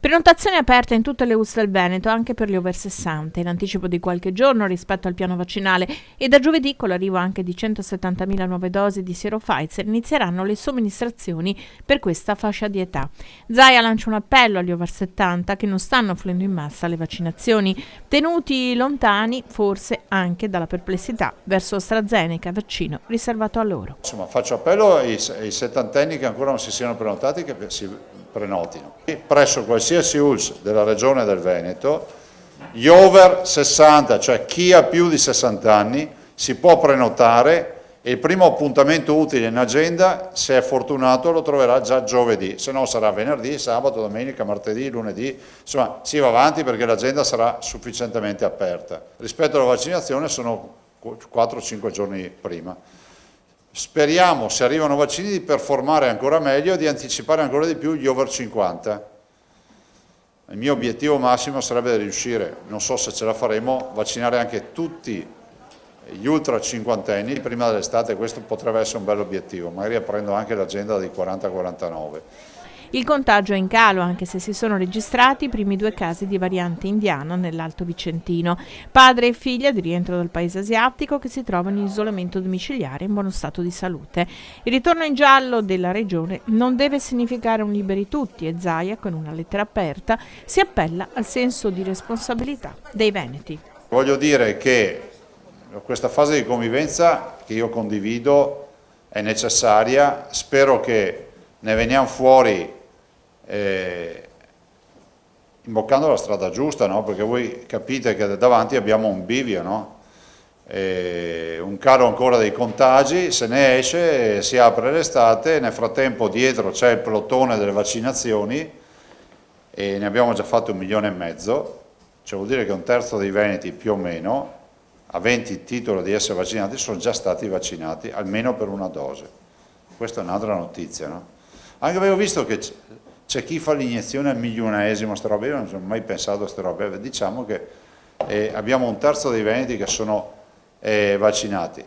Prenotazione aperta in tutte le USL del Veneto, anche per gli over 60, in anticipo di qualche giorno rispetto al piano vaccinale, e da giovedì, con l'arrivo anche di 170.000 nuove dosi di siero Pfizer, inizieranno le somministrazioni per questa fascia di età. Zaia lancia un appello agli over 70 che non stanno affluendo in massa alle vaccinazioni, tenuti lontani forse anche dalla perplessità verso AstraZeneca, vaccino riservato a loro. Insomma, faccio appello ai settantenni che ancora non si siano prenotati, che si prenotino. Presso qualsiasi ULSS della Regione del Veneto, gli over 60, cioè chi ha più di 60 anni, si può prenotare e il primo appuntamento utile in agenda, se è fortunato, lo troverà già giovedì, se no sarà venerdì, sabato, domenica, martedì, lunedì, insomma si va avanti perché l'agenda sarà sufficientemente aperta. Rispetto alla vaccinazione sono 4-5 giorni prima. Speriamo, se arrivano vaccini, di performare ancora meglio e di anticipare ancora di più gli over 50. Il mio obiettivo massimo sarebbe di riuscire, non so se ce la faremo, vaccinare anche tutti gli ultra cinquantenni prima dell'estate. Questo potrebbe essere un bel obiettivo, magari aprendo anche l'agenda dei 40-49. Il contagio è in calo, anche se si sono registrati i primi 2 casi di variante indiana nell'Alto Vicentino. Padre e figlia di rientro dal paese asiatico che si trovano in isolamento domiciliare in buono stato di salute. Il ritorno in giallo della regione non deve significare un liberi tutti e Zaia, con una lettera aperta, si appella al senso di responsabilità dei veneti. Voglio dire che questa fase di convivenza, che io condivido, è necessaria. Spero che ne veniamo fuori imboccando la strada giusta, no? Perché voi capite che davanti abbiamo un bivio, no? Un calo ancora dei contagi, se ne esce, si apre l'estate, nel frattempo dietro c'è il plotone delle vaccinazioni e ne abbiamo già fatto 1,5 milioni, cioè vuol dire che 1/3 dei veneti più o meno, aventi il titolo di essere vaccinati, sono già stati vaccinati, almeno per una dose. Questa è un'altra notizia, no? Anche perché ho visto che c'è chi fa l'iniezione al 1.000.000, sta roba, io non ho mai pensato a queste robe. Diciamo che abbiamo 1/3 dei veneti che sono vaccinati.